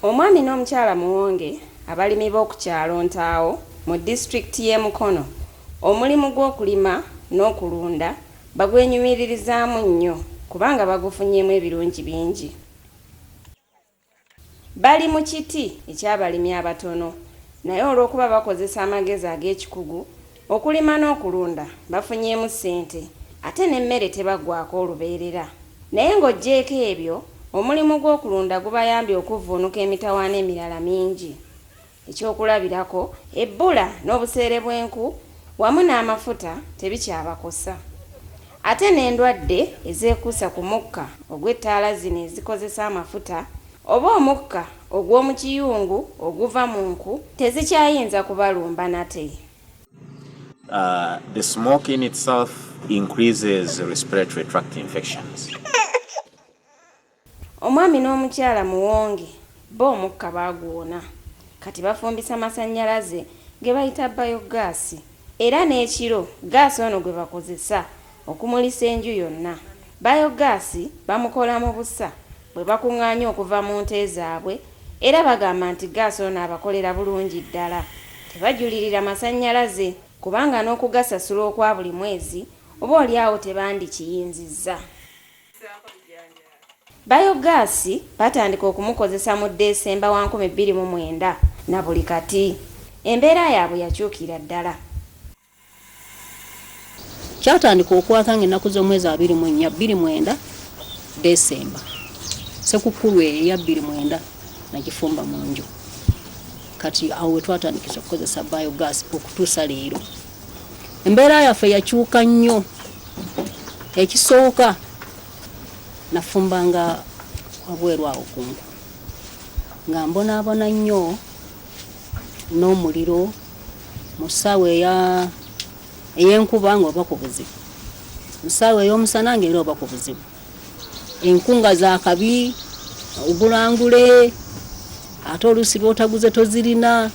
Omwami n'omukyala Muwonge abalimi b'oku kyalo Ntaawo mu disitulikiti y'e Mukono omulimu gw'okulima n'okulunda bagwenyumirizaamu nnyo kubanga bagufunyeemu ebirungi bingi. Bali mu kiti eky'abalimi abatono naye olw'okuba bakozesa amagezi ag'ekikugu okulima n'okulunda bafunyeemu ssente ate n'emmere tebaggwaako olubeerera. Naye ng'oggyeeko ebyo omulimu gw'okulunda gubayambye okuvvuunuka emitawaana emirala mingi. Ekyokulabirako ebbula n'obuseere bw'enku wamu n'amafuta tebikyabakosa. Ate n'endwadde ezeekuusa ku mukka ogw'ettaala zino ezikozesa amafuta oba omukka ogw'omu kiyungu oguva mu nku tezikyayinza kubalumba nate. The smoke in itself increases respiratory tract infections. Omwami n'omukyala Muwonge bo omukka baagwona kati bafumbisa masannyalaze ge bayita bayogaasi era n'ekiro gaasi ono gwe bakozesa okumulisa enju yonna. Bayogaasi bamukola mu busa bwe bakuŋŋaanya okuva mu nte zaabwe era bagamba nti gaasi ono abakolera bulungi ddala. Tebajulirira masannyalaze kubanga n'okugasasula okwa buli mwezi oba oliawo tebandikiyinzizza. Bayogaasi batandika okumukozesa mu Desemba wa 2009 na buli kati embeera yaabwe yakyukira ddala. Kyatandika okwakanga ennaku z'omwezi 29 Desemba. Sekukulu eya 29 nagifumba mu nju. Kati awo twatandikisa okukozesa biogas okutuusa leero. Embeera yaffe yakyuka nnyo. Ekisooka nafumbanga wabweru awo kunku nga mbonaabona nnyo n'omuliro mu ssaawa ey'enkuba ng'oba ku buzibu, mu ssaawa ey'omusana ng'era oba ku buzibu. Enkunga za kabi ogulangule ate oluusi lw'otaguze tozirina.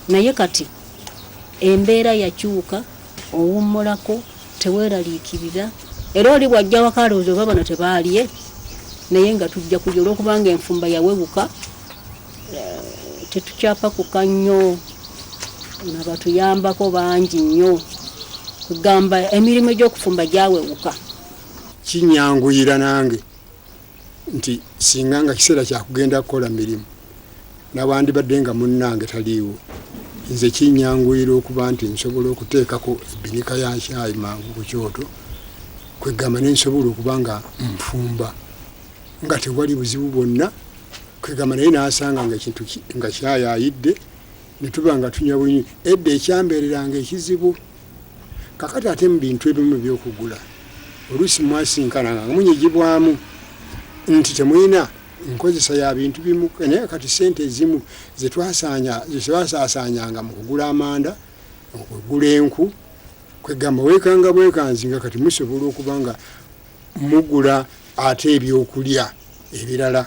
Naye kati embeera yakyuka owummulako teweeraliikirira era oli bw'ajja waka alowooza oba bano tebaalye naye nga tujja kujja olw'okubanga enfumba yawewuka. Tetukyapakuka nnyo nabatuyambako bangi nnyo kugamba emirimu egy'okufumba gyawewuka. Kinyanguyira nange nti singa nga kiseera kyakugenda kukola mirimu nawandibadde nga munnange taliiwo nze kinyanguyira okuba nti nsobola okuteekako ebbinika ya caayi mangu ku kyoto kwegamba nensobola okuba nga nfumba nga tewali buzibu bwonna kwegamba naye naasanga nga ekintu nga kyayayidde ne tuba nga tunywa bunywi edda ekyambeereranga ekizibu. Kakati ate mu bintu ebimu by'okugula oluusi mwasinkananga nga munyigibwamu nti temulina nkozesa ya bintu bimu naye kati ssente ezimu zetwasaasaanyanga mu kugula amanda okugula enku kwegamba weekanga bwekanzi nga kati musobola okuba nga mugula ate ebyokulya ebirala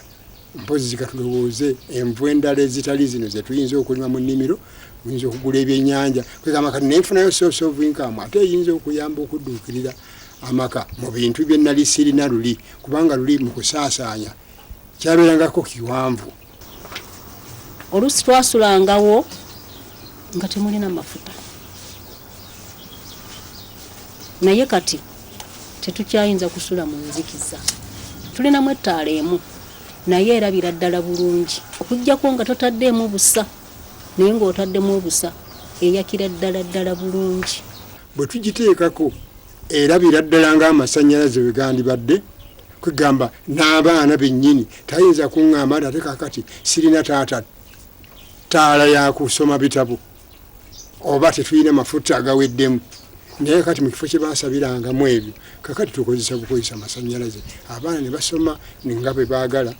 mpozi zikatulowooze envu endala ezitali zino zetuyinza okulima mu nnimiro tuyinza okugula ebyennyanja kwegamba kati nenfunayo source of income ate eyinza okuyamba okudduukirira amaka mu bintu bye nali sirina luli kubanga luli mu kusaasaanya kyabeerangako kiwanvu. Oluusi twasulangawo nga temulina mafuta naye kati tetukyayinza kusula mu nzikiza. Tulinamu ettaala emu naye erabira ddala bulungi okuggyako nga totaddeemu busa naye ng'otaddemu obusa eyakira ddala bulungi. Bwe tugiteekako erabira ddala ng'amasannyalaze bwe gandibadde kwegamba n'abaana bennyini tayinza kuŋŋamba nti ate kakati sirina taata ttaala ya kusoma bitabo oba tetulina mafuta agaweddemu naye kati mu kifo kye baasabirangamu ebyo kakati tukozesa bukozesa masannyalaze abaana ne basoma nga bwe baagala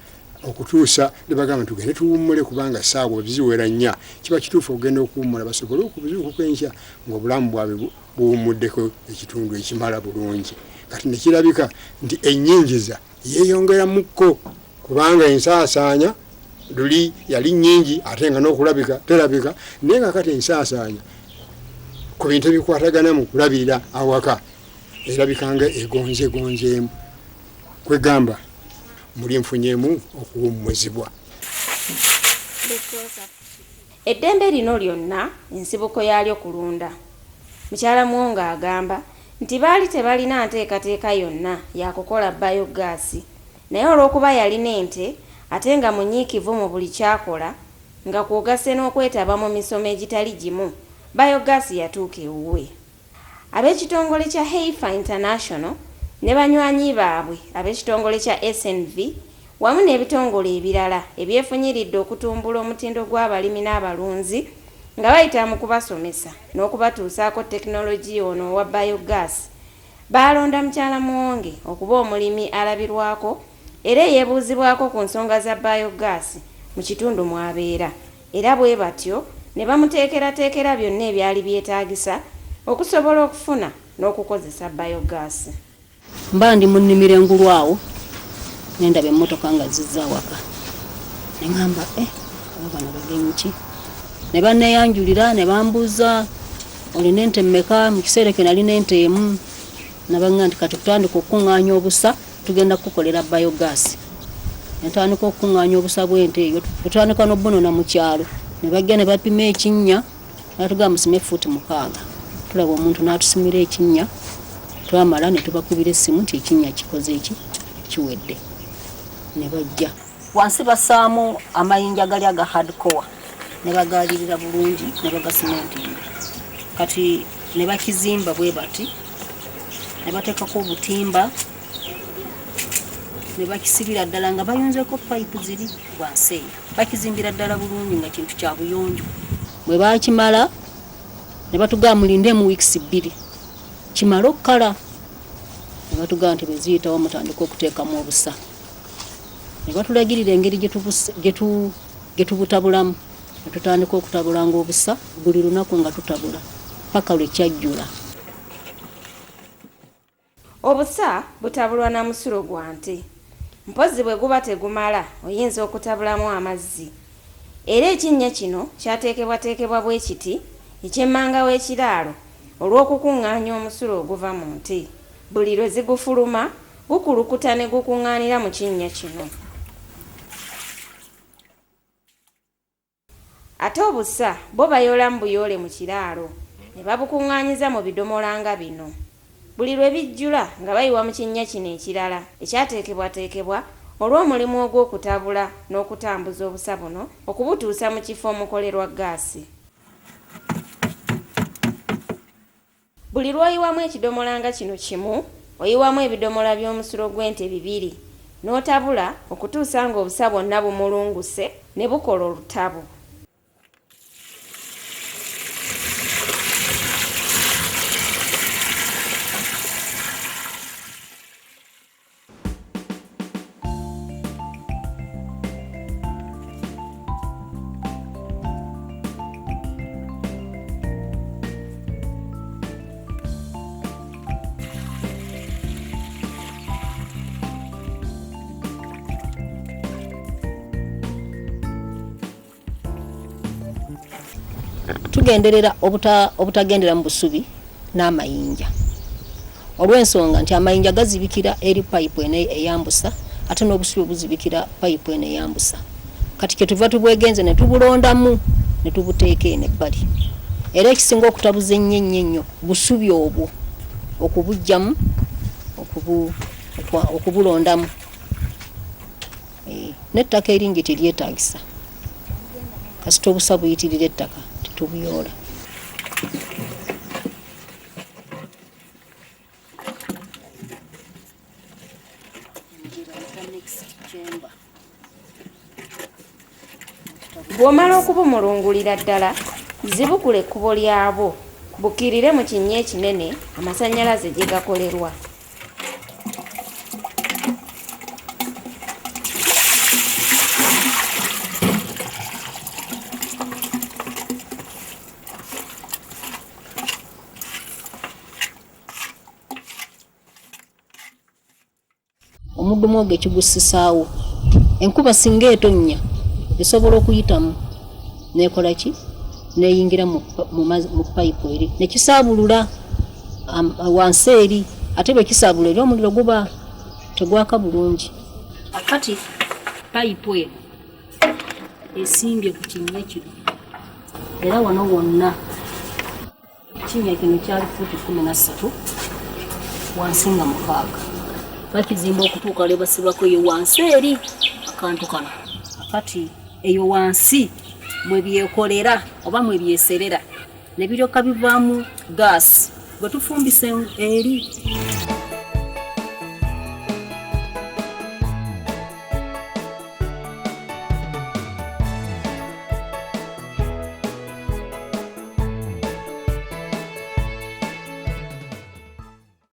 okutuusa ne bagamba tugende tuwummule kubanga essaawa ebiziwera nnya kiba kituufu okugenda okuwummula basobole okubuzuukuko enkya ng'obulamu bwabwe buwummuddeko ekitundu ekimala bulungi. Kati ne kirabika nti ennyingiza yeeyongeramukko kubanga ensaasaanya luli yali nnyingi ate nga n'okulabika terabika naye nga kati ensaasaanya ku bintu ebikwatagana mu kulabirira awaka erabikanga egonzeemu kwegamba muli nfunyeemu okuwummuzibwa. Eddembe lino lyonna ensibuko yaalyo kulunda. Mukyala Muwongo agamba nti baali tebalina nteekateeka yonna yakukola bayogaasi, naye olw'okuba yalina ente ate nga munyiikivu mu buli kyakola nga kwogase n'okwetaba mu misomo egitali gimu, bayogaasi yatuuka ewuwe. Ab'ekitongole kya Heifer International ne banywanyi baabwe ab'ekitongole kya SNV wamu n'ebitongole ebirala ebyefunyiridde okutumbula omutindo gw'abalimi n'abalunzi nga bayita mu kubasomesa n'okubatuusaako tekinologiya ono owa bayogaasi, baalonda mukyala Muwonge okuba omulimi alabirwako era eyeebuuzibwako ku nsonga za bayogaasi mu kitundu mw'abeera, era bwe batyo ne bamuteekerateekera byonna ebyali byetaagisa okusobola okufuna n'okukozesa bayogaasi. Mba ndi mu nnimiro engulu awo ne ndaba emmotoka nga zizza awaka. Ne ŋŋamba bano bagenyi ki? Ne banneeyanjulira ne bambuuza olina ente mmeka? Mu kiseera kye nalina ente emu. Nabaŋŋamba nti kati tutandika okukuŋŋaanya obusa tugenda kukolera bayogaasi. Ne tutandika okukuŋŋaanya obusa bw'ente eyo, tutandika n'obbunona mu kyalo. Ne bajja ne bapima ekinnya, batugamba musime fuuti 6. Tulaba omuntu n'atusimira ekinnya, twamala ne tubakubira essimu nti ekinnya kikoze eki kiwedde. Ne bajja wansi basaamu amayinja gali aga hardcore ne bagaalirira bulungi ne bagasimentinga. Kati ne bakizimba bwe bati ne bateekako obutimba ne bakisibira ddala nga bayonzeeko payipu ziri wansi eyo. Bakizimbira ddala bulungi nga kintu kya buyonjo. Bwe baakimala ne batugamba mulinde mu wiikisi 2 kimala okukala. Ne batugamba nti bwe ziyitawo mutandika okuteekamu obusa. Ne batulagirira engeri gye tubutabulamu. Ne tutandika okutabulanga obusa buli lunaku nga tutabula paka lwe kyajjula. Obusa butabulwa na musulo gwa nte. Mpozi bwe guba tegumala oyinza okutabulamu amazzi. Era ekinnya kino kyateekebwateekebwa bwe kiti ekyemmanga w'ekiraalo olw'okukuŋŋaanya omusulo oguva mu nte. Buli lwe zigufuluma gukulukuta ne gukuŋŋaanira mu kinnya kino. Ate obusa bo bayoolamu buyoole mu kiraalo ne babukuŋŋaanyiza mu bidomola nga bino. Buli lwe bijjula nga bayiwa mu kinnya kino ekirala ekyateekebwateekebwa olw'omulimu ogw'okutabula n'okutambuza obusa buno okubutuusa mu kifo omukolerwa gaasi. Buli lw'oyiwamu ekidomola nga kino kimu oyiwamu ebidomola by'omusulo gw'ente 2 n'otabula okutuusa ng'obusa bwonna bumulunguse ne bukola olutabo. Tugenderera obutagendera mu busubi n'amayinja. Olw'ensonga nti amayinja gazibikira eri payipu eno eyambusa ate n'obusubi obuzibikira payipu eno eyambusa. Kati kye tuva tubwegenze ne tubulondamu ne tubuteeka eno ebbali. Era ekisinga okutabuza ennyo busubi obwo okubujjamu okubulondamu. N'ettaka eringi teryetaagisa kasita obusa buyitirira ettaka tubuyoola. Bw'omala okubumulungulira ddala zibukula ekkubo lyabo bukkirire mu kinnya ekinene amasannyalaze gye gakolerwa. Omuddo mwoge kigusisaawo. Enkuba singa etonnya esobola okuyitamu nekola ki neyingira mu payipu eri nekisaabulula wansi eri. Ate bwe kisaabula eri omuliro guba tegwaka bulungi. Kati payipu eno esimbye ku kinnya kino era wano wonna kinnya kino kyali fuuti 13 wansi nga 6 bakizimba okutuuka lwe basibako eyo wansi eri akantu kano kati eyo wansi mwe byekolera oba mwe byeserera ne biryoka bivaamu gaasi bwe tufumbise eri